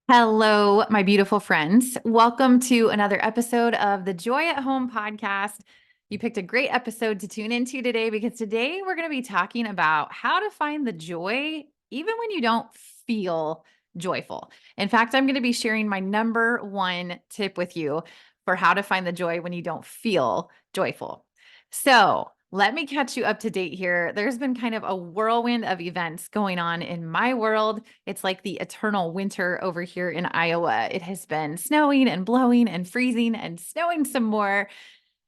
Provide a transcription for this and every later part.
Hello, my beautiful friends. Welcome to another episode of the Joy at Home podcast. You picked a great episode to tune into today because today we're going to be talking about how to find the joy even when you don't feel joyful. In fact, I'm going to be sharing my number one tip with you for how to find the joy when you don't feel joyful. So, let me catch you up to date here. There's been kind of a whirlwind of events going on in my world. It's like the eternal winter over here in Iowa. It has been snowing and blowing and freezing and snowing some more.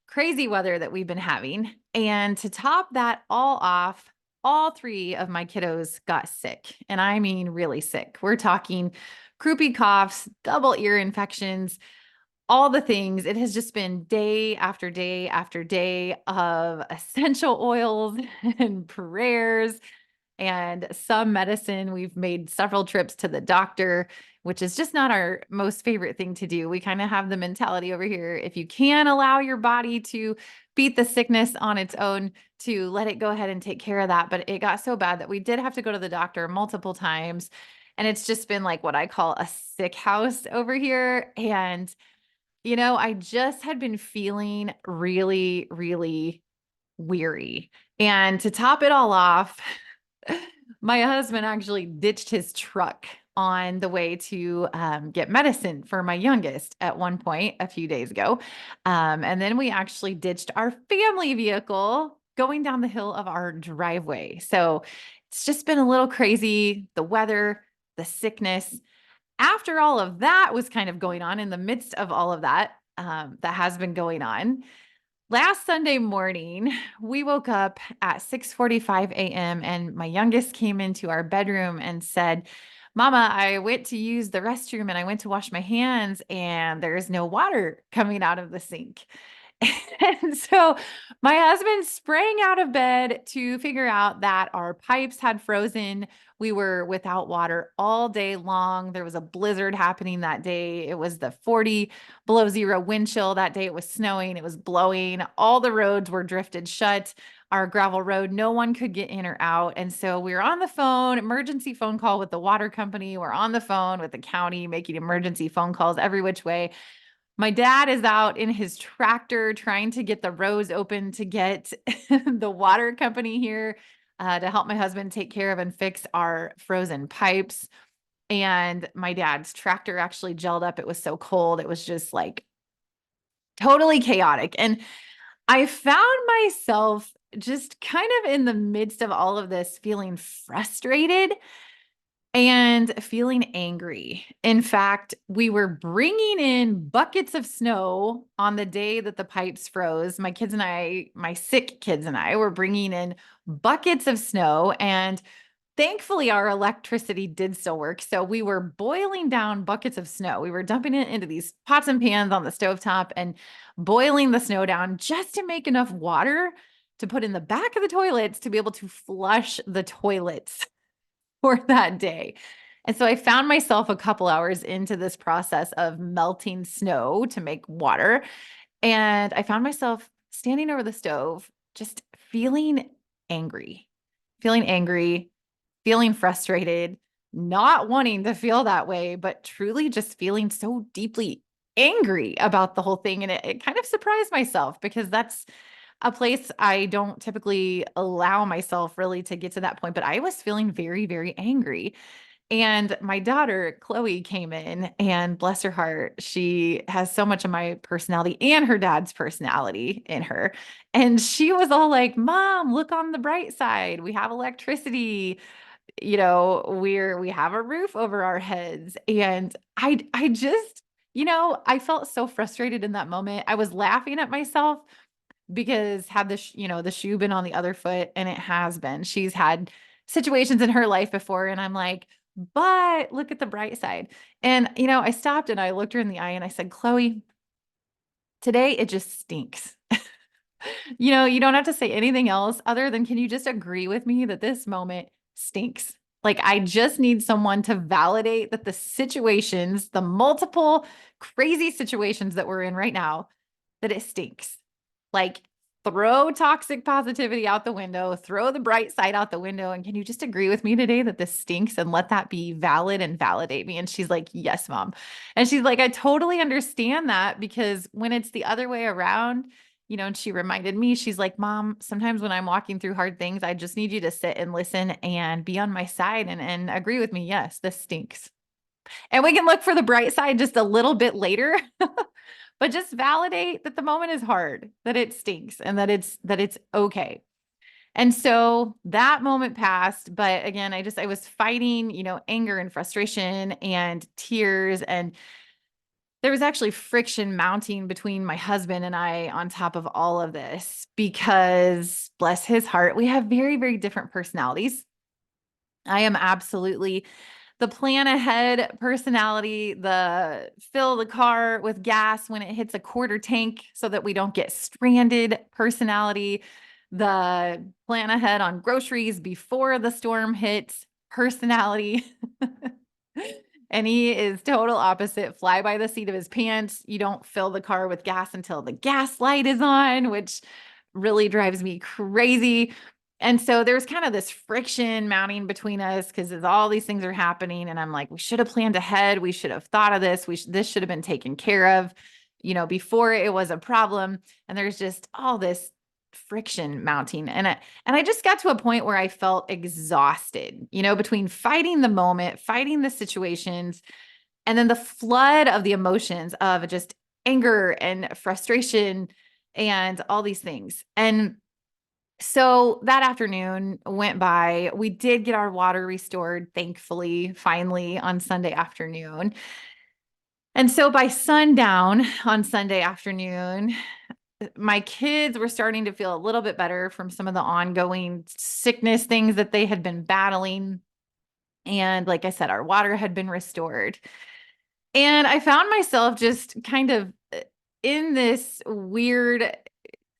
Crazy weather that we've been having. And to top that all off, all three of my kiddos got sick. And I mean, really sick. We're talking croupy coughs, double ear infections, all the things. It has just been day after day after day of essential oils and prayers and some medicine. We've made several trips to the doctor, which is just not our most favorite thing to do. We kind of have the mentality over here, if you can allow your body to beat the sickness on its own, to let it go ahead and take care of that. But it got so bad that we did have to go to the doctor multiple times. And it's just been like what I call a sick house over here. And I just had been feeling really, really weary. And to top it all off, my husband actually ditched his truck on the way to get medicine for my youngest at one point a few days ago. And then we actually ditched our family vehicle going down the hill of our driveway. So it's just been a little crazy. The weather, the sickness. After all of that was kind of going on, in the midst of all of that, that has been going on, last Sunday morning, we woke up at 6:45 a.m. and my youngest came into our bedroom and said, "Mama, I went to use the restroom and I went to wash my hands and there's no water coming out of the sink." And so my husband sprang out of bed to figure out that our pipes had frozen. We were without water all day long. There was a blizzard happening that day. It was the 40 below zero wind chill that day. It was snowing, it was blowing. All the roads were drifted shut. Our gravel road, no one could get in or out. And so we were on the phone, emergency phone call with the water company. We're on the phone with the county, making emergency phone calls every which way. My dad is out in his tractor trying to get the roads open to get the water company here to help my husband take care of and fix our frozen pipes. And my dad's tractor actually gelled up. It was so cold. It was just like totally chaotic. And I found myself just kind of in the midst of all of this feeling frustrated and feeling angry. In fact, we were bringing in buckets of snow on the day that the pipes froze. My kids and I, my sick kids and I, were bringing in buckets of snow. And thankfully, our electricity did still work. So we were boiling down buckets of snow. We were dumping it into these pots and pans on the stovetop and boiling the snow down just to make enough water to put in the back of the toilets to be able to flush the toilets for that day. And so I found myself a couple hours into this process of melting snow to make water. And I found myself standing over the stove, just angry, feeling angry, feeling frustrated, not wanting to feel that way, but truly just feeling so deeply angry about the whole thing. And it kind of surprised myself because that's a place I don't typically allow myself really to get to that point, but I was feeling very, very angry. And my daughter, Chloe, came in, and bless her heart, she has so much of my personality and her dad's personality in her. And she was all like, "Mom, look on the bright side. We have electricity. We have a roof over our heads." And I just, I felt so frustrated in that moment. I was laughing at myself because had the shoe been on the other foot, and it has been, she's had situations in her life before, and I'm like, but look at the bright side. And, I stopped and I looked her in the eye and I said, "Chloe, today it just stinks." You don't have to say anything else other than, can you just agree with me that this moment stinks? Like, I just need someone to validate that the multiple crazy situations that we're in right now, that it stinks. Like, throw toxic positivity out the window, throw the bright side out the window. And can you just agree with me today that this stinks and let that be valid and validate me? And she's like, yes, mom. And she's like, I totally understand that, because when it's the other way around, and she reminded me, she's like, mom, sometimes when I'm walking through hard things, I just need you to sit and listen and be on my side and agree with me. Yes, this stinks. And we can look for the bright side just a little bit later, but just validate that the moment is hard, that it stinks, and that it's okay. And so that moment passed, but again, I was fighting, anger and frustration and tears, and there was actually friction mounting between my husband and I on top of all of this, because bless his heart, we have very, very different personalities. I am absolutely the plan ahead personality, the fill the car with gas when it hits a quarter tank so that we don't get stranded personality, the plan ahead on groceries before the storm hits personality. And he is total opposite, fly by the seat of his pants. You don't fill the car with gas until the gas light is on, which really drives me crazy. And so there's kind of this friction mounting between us because all these things are happening. And I'm like, we should have planned ahead. We should have thought of this. This should have been taken care of, before it was a problem. And there's just all this friction mounting. And I just got to a point where I felt exhausted, between fighting the moment, fighting the situations, and then the flood of the emotions of just anger and frustration and all these things. And so that afternoon went by. We did get our water restored, thankfully, finally on Sunday afternoon. And so by sundown on Sunday afternoon, my kids were starting to feel a little bit better from some of the ongoing sickness things that they had been battling. And like I said, our water had been restored. And I found myself just kind of in this weird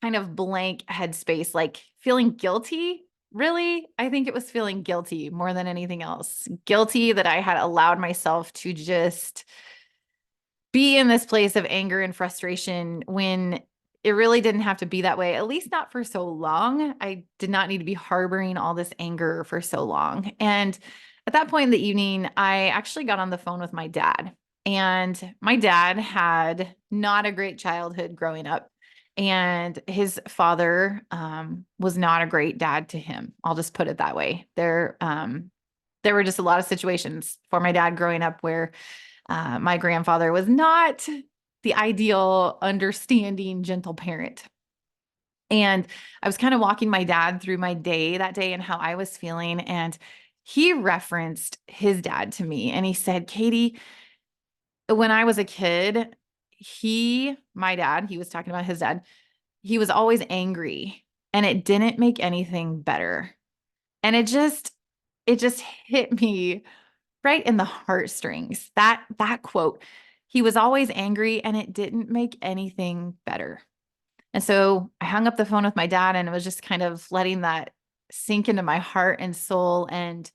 kind of blank headspace, like feeling guilty. Really, I think it was feeling guilty more than anything else. Guilty that I had allowed myself to just be in this place of anger and frustration when it really didn't have to be that way, at least not for so long. I did not need to be harboring all this anger for so long. And at that point in the evening, I actually got on the phone with my dad. And my dad had not a great childhood growing up. And his father was not a great dad to him. I'll just put it that way. There were just a lot of situations for my dad growing up where my grandfather was not the ideal, understanding, gentle parent. And I was kind of walking my dad through my day that day and how I was feeling. And he referenced his dad to me. And he said, Katie, when I was a kid, my dad, he was talking about his dad, he was always angry and it didn't make anything better. And it just hit me right in the heartstrings. That quote, he was always angry and it didn't make anything better. And so I hung up the phone with my dad and it was just kind of letting that sink into my heart and soul. And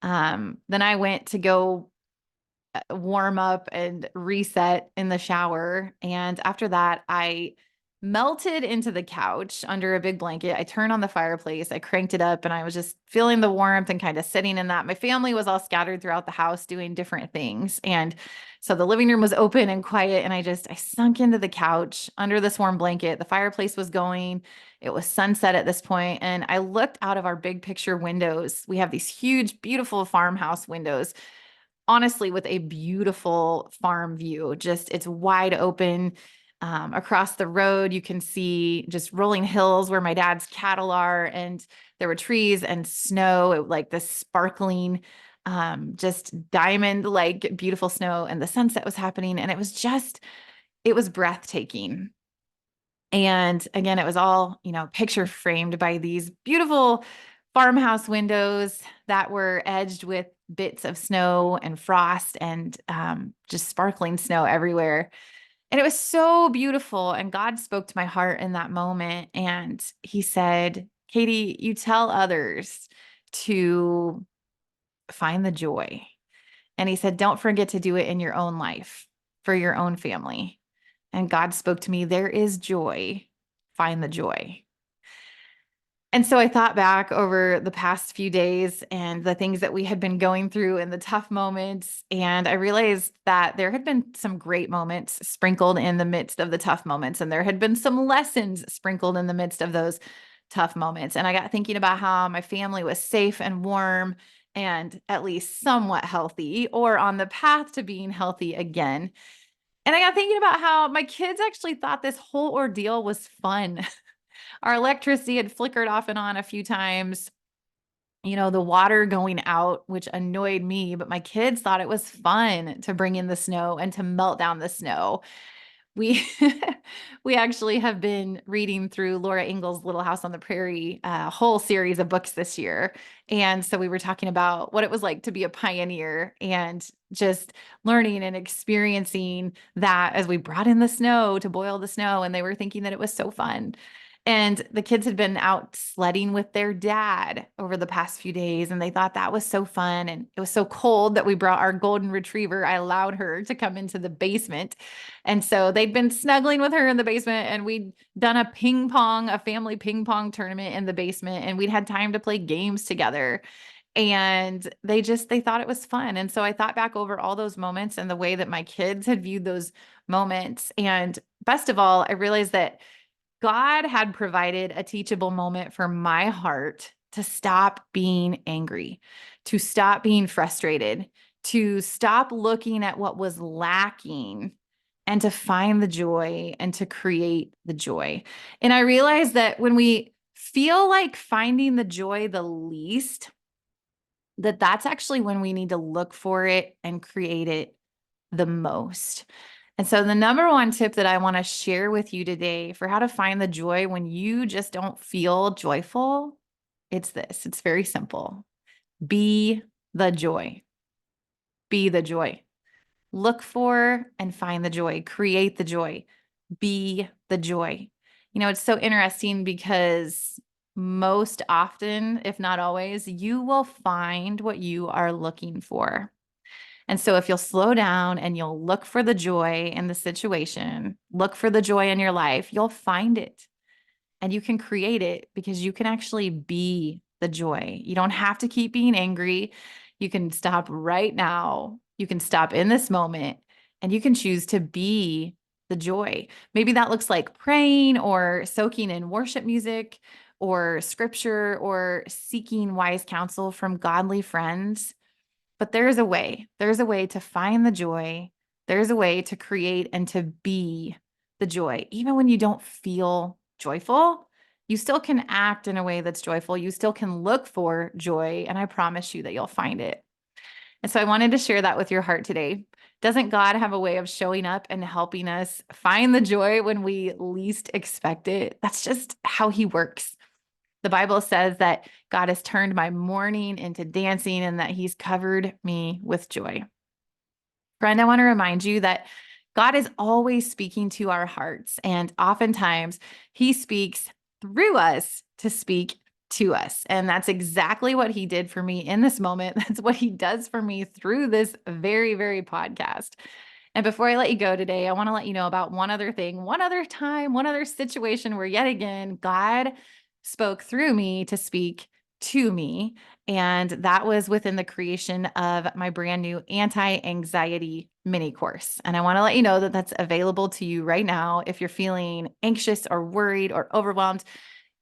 then I went to go warm up and reset in the shower. And after that, I melted into the couch under a big blanket. I turned on the fireplace. I cranked it up and I was just feeling the warmth and kind of sitting in that. My family was all scattered throughout the house doing different things. And so the living room was open and quiet. And I sunk into the couch under this warm blanket. The fireplace was going. It was sunset at this point. And I looked out of our big picture windows. We have these huge, beautiful farmhouse windows, honestly, with a beautiful farm view. Just it's wide open. Across the road, you can see just rolling hills where my dad's cattle are, and there were trees and snow, like this sparkling, just diamond like beautiful snow, and the sunset was happening, and it was breathtaking. And again, it was all, picture framed by these beautiful farmhouse windows that were edged with bits of snow and frost and just sparkling snow everywhere. And it was so beautiful. And God spoke to my heart in that moment. And he said, Katie, you tell others to find the joy. And he said, don't forget to do it in your own life for your own family. And God spoke to me, there is joy find the joy. And so I thought back over the past few days and the things that we had been going through and the tough moments. And I realized that there had been some great moments sprinkled in the midst of the tough moments. And there had been some lessons sprinkled in the midst of those tough moments. And I got thinking about how my family was safe and warm and at least somewhat healthy, or on the path to being healthy again. And I got thinking about how my kids actually thought this whole ordeal was fun. Our electricity had flickered off and on a few times. The water going out, which annoyed me, but my kids thought it was fun to bring in the snow and to melt down the snow. We we actually have been reading through Laura Ingalls' Little House on the Prairie, a whole series of books this year. And so we were talking about what it was like to be a pioneer and just learning and experiencing that as we brought in the snow to boil the snow. And they were thinking that it was so fun. And the kids had been out sledding with their dad over the past few days, and they thought that was so fun. And it was so cold that we brought our golden retriever. I allowed her to come into the basement. And so they'd been snuggling with her in the basement, and we'd done a family ping pong tournament in the basement, and we'd had time to play games together. And they thought it was fun. And so I thought back over all those moments and the way that my kids had viewed those moments. And best of all, I realized that God had provided a teachable moment for my heart to stop being angry, to stop being frustrated, to stop looking at what was lacking and to find the joy and to create the joy. And I realized that when we feel like finding the joy the least, that's actually when we need to look for it and create it the most. And so the number one tip that I want to share with you today for how to find the joy when you just don't feel joyful, it's this. It's very simple. Be the joy. Be the joy. Look for and find the joy. Create the joy. Be the joy. It's so interesting because most often, if not always, you will find what you are looking for. And so if you'll slow down and you'll look for the joy in the situation, look for the joy in your life, you'll find it and you can create it because you can actually be the joy. You don't have to keep being angry. You can stop right now. You can stop in this moment and you can choose to be the joy. Maybe that looks like praying or soaking in worship music or scripture or seeking wise counsel from godly friends. But there's a way. There's a way to find the joy. There's a way to create and to be the joy. Even when you don't feel joyful, you still can act in a way that's joyful. You still can look for joy, and I promise you that you'll find it. And so I wanted to share that with your heart today. Doesn't God have a way of showing up and helping us find the joy when we least expect it? That's just how he works. The Bible says that God has turned my mourning into dancing and that he's covered me with joy. Friend, I want to remind you that God is always speaking to our hearts, and oftentimes he speaks through us to speak to us. And that's exactly what he did for me in this moment. That's what he does for me through this very, very podcast. And before I let you go today, I want to let you know about one other thing, one other time, one other situation where yet again, God spoke through me to speak to me. And that was within the creation of my brand new anti-anxiety mini course. And I want to let you know that that's available to you right now. If you're feeling anxious or worried or overwhelmed,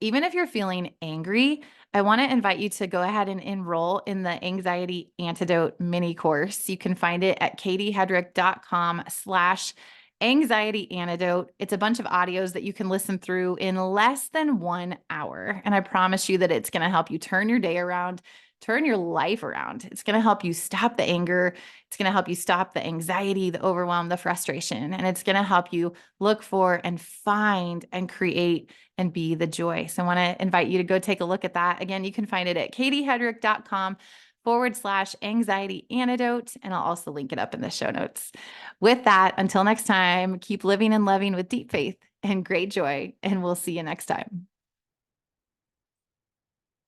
even if you're feeling angry, I want to invite you to go ahead and enroll in the Anxiety Antidote mini course. You can find it at katiehedrick.com/anxiety antidote. It's a bunch of audios that you can listen through in less than 1 hour. And I promise you that it's going to help you turn your day around, turn your life around. It's going to help you stop the anger. It's going to help you stop the anxiety, the overwhelm, the frustration. And it's going to help you look for and find and create and be the joy. So I want to invite you to go take a look at that. Again, you can find it at katiehedrick.com/anxiety antidote. And I'll also link it up in the show notes. With that, until next time, keep living and loving with deep faith and great joy. And we'll see you next time.